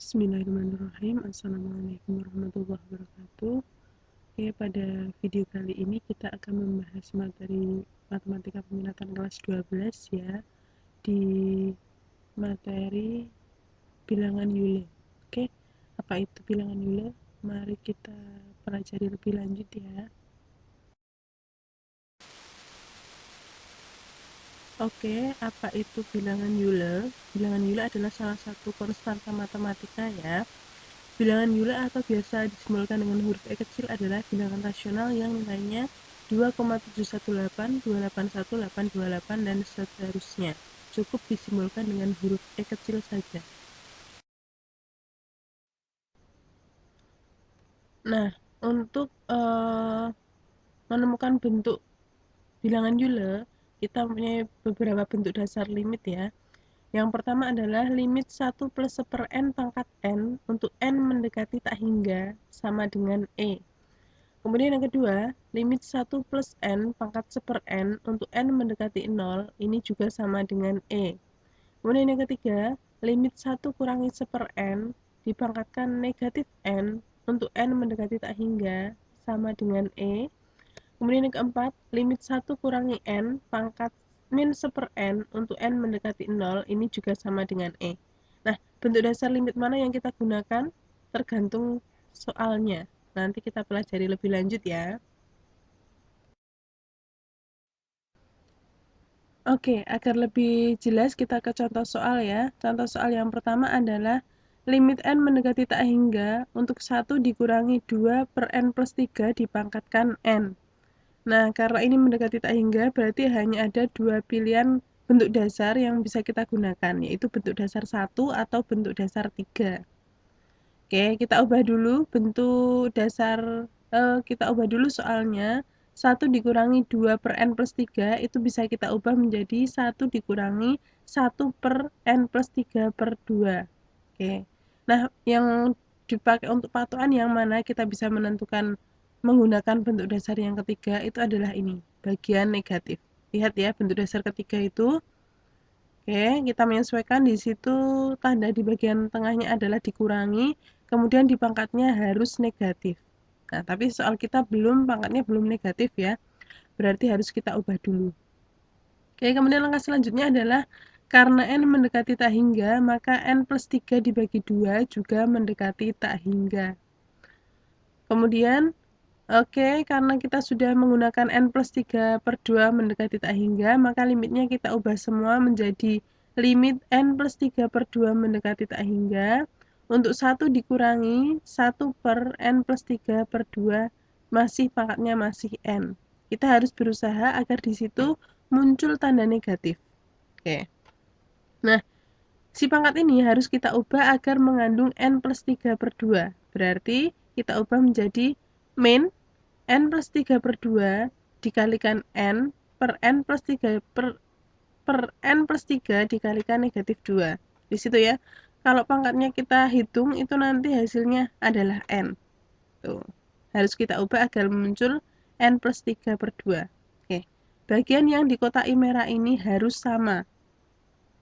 Bismillahirrahmanirrahim. Assalamualaikum warahmatullahi wabarakatuh. Oke, pada video kali ini kita akan membahas materi matematika peminatan kelas 12 ya, di materi bilangan Euler. Oke, apa itu bilangan Euler? Mari kita pelajari lebih lanjut ya. Oke, apa itu bilangan Euler? Bilangan Euler adalah salah satu konstanta matematika ya. Bilangan Euler atau biasa disimbolkan dengan huruf E kecil adalah bilangan rasional yang nilainya 2,718, 281, 828, dan seterusnya. Cukup disimbolkan dengan huruf E kecil saja. Nah, untuk menemukan bentuk bilangan Euler, kita mempunyai beberapa bentuk dasar limit ya. Yang pertama adalah limit 1 plus 1/n pangkat n untuk n mendekati tak hingga sama dengan E. Kemudian yang kedua, limit 1 plus n pangkat 1/n untuk n mendekati 0, ini juga sama dengan E. Kemudian yang ketiga, limit 1 kurangi 1/n dipangkatkan negatif n untuk n mendekati tak hingga, sama dengan E. Kemudian yang keempat, limit 1 kurangi n pangkat min 1/n untuk n mendekati 0, ini juga sama dengan E. Nah, bentuk dasar limit mana yang kita gunakan tergantung soalnya. Nanti kita pelajari lebih lanjut ya. Oke, agar lebih jelas kita ke contoh soal ya. Contoh soal yang pertama adalah limit n mendekati tak hingga untuk 1 dikurangi 2 per n plus 3 dipangkatkan n. Nah, karena ini mendekati tak hingga, berarti hanya ada dua pilihan bentuk dasar yang bisa kita gunakan, yaitu bentuk dasar 1 atau bentuk dasar 3. Oke, kita ubah dulu bentuk dasar, kita ubah dulu soalnya. 1 dikurangi 2 per n plus 3 itu bisa kita ubah menjadi 1 dikurangi 1 per n plus 3 per 2. Oke, nah yang dipakai untuk patokan yang mana kita bisa menentukan menggunakan bentuk dasar yang ketiga itu adalah ini, bagian negatif. Lihat ya, bentuk dasar ketiga itu. Oke, kita menyesuaikan di situ tanda di bagian tengahnya adalah dikurangi, kemudian di pangkatnya harus negatif. Nah, tapi soal kita pangkatnya belum negatif ya, berarti harus kita ubah dulu. Oke, kemudian langkah selanjutnya adalah karena n mendekati tak hingga, maka n plus 3 dibagi 2 juga mendekati tak hingga. Kemudian, oke, karena kita sudah menggunakan n plus 3 per 2 mendekati tak hingga, maka limitnya kita ubah semua menjadi limit n plus 3 per 2 mendekati tak hingga. Untuk 1 dikurangi 1 per n plus 3 per 2, masih pangkatnya masih n. Kita harus berusaha agar di situ muncul tanda negatif. Oke. Nah, si pangkat ini harus kita ubah agar mengandung n plus 3 per 2. Berarti kita ubah menjadi min n plus 3 per 2 dikalikan n per n plus 3 per n plus 3 dikalikan negatif 2. Di situ ya. Kalau pangkatnya kita hitung itu nanti hasilnya adalah n. Tuh. Harus kita ubah agar muncul n plus 3 per 2. Oke. Bagian yang dikotai merah ini harus sama.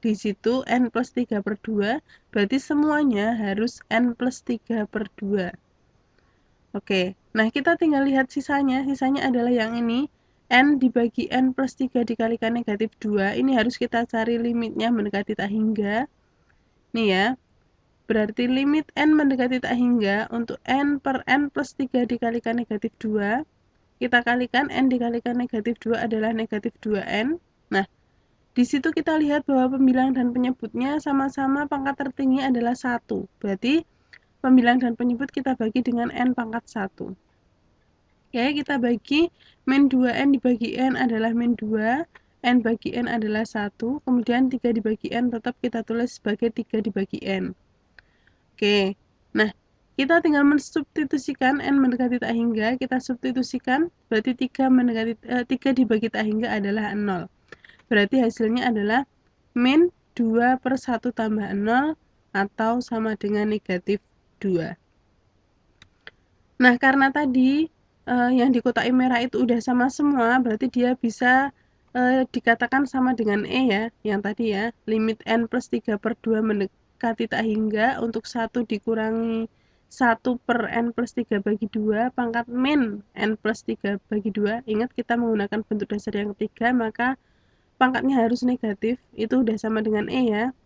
Di situ n plus 3 per 2, berarti semuanya harus n plus 3 per 2. Oke, nah kita tinggal lihat sisanya. Sisanya adalah yang ini, n dibagi n plus 3 dikalikan negatif 2. Ini harus kita cari limitnya mendekati tak hingga. Nih ya, berarti limit n mendekati tak hingga untuk n per n plus 3 dikalikan negatif 2. Kita kalikan n dikalikan negatif 2 adalah negatif 2n. Nah, di situ kita lihat bahwa pembilang dan penyebutnya sama-sama pangkat tertinggi adalah 1. Berarti pembilang dan penyebut kita bagi dengan n pangkat 1. Oke, kita bagi min 2n dibagi n adalah min 2, n bagi n adalah 1, kemudian 3 dibagi n tetap kita tulis sebagai 3 dibagi n. Oke, nah kita tinggal mensubstitusikan n mendekati tak hingga, kita substitusikan, berarti 3 dibagi tak hingga adalah 0. Berarti hasilnya adalah min 2 per 1 tambah 0 atau sama dengan negatif 2. Nah, karena tadi yang di kotak merah itu udah sama semua, berarti dia bisa dikatakan sama dengan E ya, yang tadi ya, limit n plus 3 per 2 mendekati tak hingga untuk 1 dikurangi 1 per n plus 3 bagi 2 pangkat min n plus 3 bagi 2. Ingat kita menggunakan bentuk dasar yang ketiga, maka pangkatnya harus negatif, itu udah sama dengan E ya.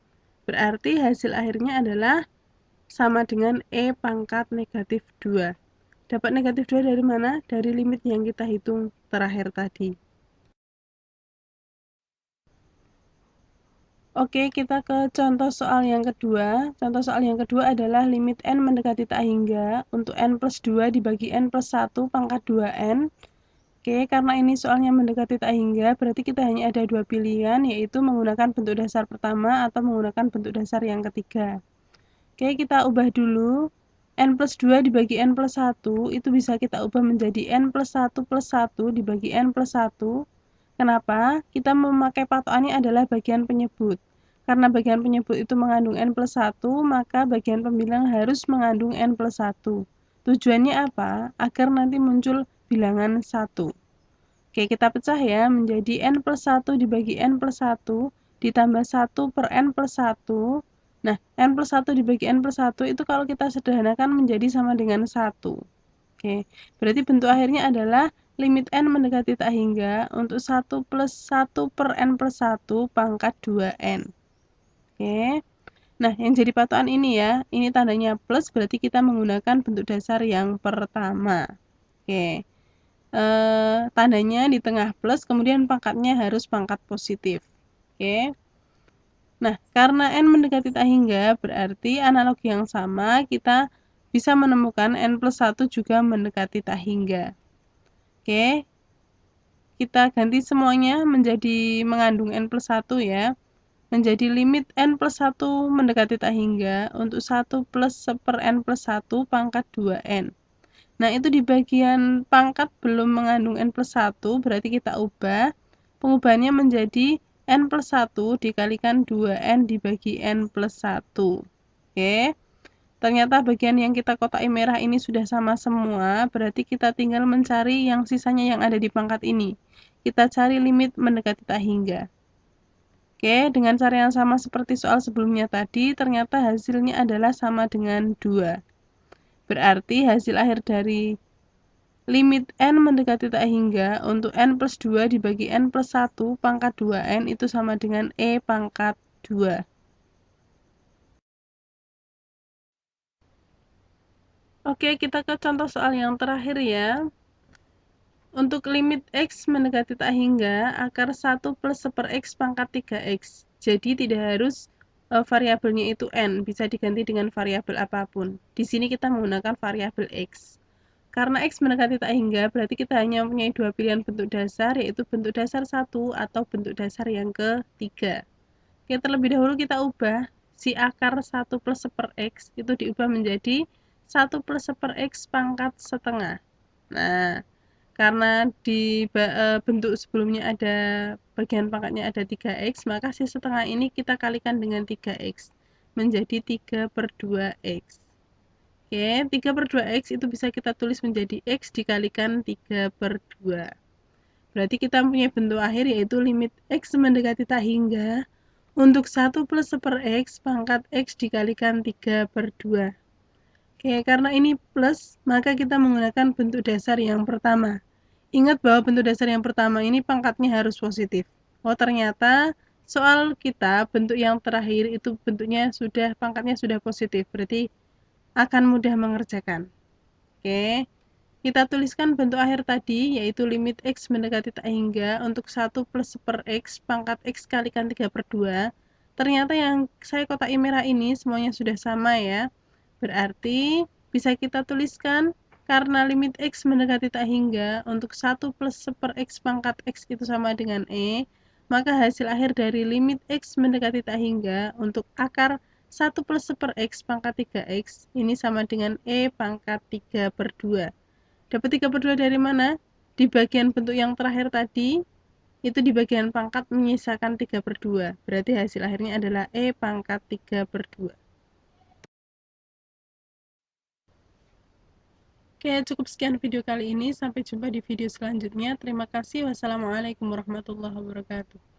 Berarti hasil akhirnya adalah sama dengan E pangkat negatif 2. Dapat negatif 2 dari mana? Dari limit yang kita hitung terakhir tadi. Oke, kita ke contoh soal yang kedua. Contoh soal yang kedua adalah limit n mendekati tak hingga untuk n plus 2 dibagi n plus 1 pangkat 2n. Oke, karena ini soalnya mendekati tak hingga, berarti kita hanya ada dua pilihan, yaitu menggunakan bentuk dasar pertama atau menggunakan bentuk dasar yang ketiga. Oke, kita ubah dulu. N plus 2 dibagi n plus 1, itu bisa kita ubah menjadi n plus 1 plus 1 dibagi n plus 1. Kenapa? Kita memakai patokannya adalah bagian penyebut. Karena bagian penyebut itu mengandung n plus 1, maka bagian pembilang harus mengandung n plus 1. Tujuannya apa? Agar nanti muncul bilangan 1. Oke, kita pecah ya menjadi n plus 1 dibagi n plus 1 ditambah 1 per n plus 1. Nah, n plus 1 dibagi n plus 1 itu kalau kita sederhanakan menjadi sama dengan 1. Oke, berarti bentuk akhirnya adalah limit n mendekati tak hingga untuk 1 plus 1 per n plus 1 pangkat 2n. Oke, nah yang jadi patokan ini ya, ini tandanya plus berarti kita menggunakan bentuk dasar yang pertama. Oke, tandanya di tengah plus, kemudian pangkatnya harus pangkat positif. Oke, nah karena n mendekati tak hingga berarti analogi yang sama kita bisa menemukan n plus 1 juga mendekati tak hingga. Oke, kita ganti semuanya menjadi mengandung n plus 1 ya. Menjadi limit n plus 1 mendekati tak hingga untuk 1 plus per n plus 1 pangkat 2n. Nah, itu di bagian pangkat belum mengandung n plus 1, berarti kita ubah. Pengubahannya menjadi n plus 1 dikalikan 2n dibagi n plus 1. Oke. Ternyata bagian yang kita kotak merah ini sudah sama semua, berarti kita tinggal mencari yang sisanya yang ada di pangkat ini. Kita cari limit mendekati tak hingga. Oke, dengan cara yang sama seperti soal sebelumnya tadi, ternyata hasilnya adalah sama dengan 2. Berarti hasil akhir dari limit n mendekati tak hingga untuk n plus 2 dibagi n plus 1 pangkat 2n itu sama dengan E pangkat 2. Oke, kita ke contoh soal yang terakhir ya. Untuk limit x mendekati tak hingga, akar 1 plus 1 per x pangkat 3x. Jadi tidak harus variabelnya itu n, bisa diganti dengan variabel apapun. Di sini kita menggunakan variabel x. Karena x mendekati tak hingga, berarti kita hanya mempunyai dua pilihan bentuk dasar, yaitu bentuk dasar 1 atau bentuk dasar yang ketiga. Oke, terlebih dahulu kita ubah si akar 1 plus 1 per x itu diubah menjadi 1 plus 1 per x pangkat setengah. Nah, karena di bentuk sebelumnya ada bagian pangkatnya ada 3x, maka si setengah ini kita kalikan dengan 3x menjadi 3 per 2x. Oke, 3 per 2x itu bisa kita tulis menjadi x dikalikan 3 per 2. Berarti kita punya bentuk akhir yaitu limit x mendekati tak hingga untuk 1 plus 1 per x pangkat x dikalikan 3 per 2. Oke, karena ini plus, maka kita menggunakan bentuk dasar yang pertama. Ingat bahwa bentuk dasar yang pertama ini pangkatnya harus positif. Oh, ternyata soal kita bentuk yang terakhir itu bentuknya pangkatnya sudah positif, berarti akan mudah mengerjakan. Oke, kita tuliskan bentuk akhir tadi, yaitu limit x mendekati tak hingga untuk 1 plus 1 per x pangkat x kalikan 3 per 2. Ternyata yang saya kotak merah ini semuanya sudah sama ya. Berarti bisa kita tuliskan karena limit x mendekati tak hingga untuk 1 plus 1 per x pangkat x itu sama dengan E, maka hasil akhir dari limit x mendekati tak hingga untuk akar 1 plus 1 per x pangkat 3x ini sama dengan E pangkat 3 per 2. Dapat 3 per 2 dari mana? Di bagian bentuk yang terakhir tadi, itu di bagian pangkat menyisakan 3 per 2. Berarti hasil akhirnya adalah E pangkat 3 per 2. Oke, cukup sekian video kali ini. Sampai jumpa di video selanjutnya. Terima kasih. Wassalamualaikum warahmatullahi wabarakatuh.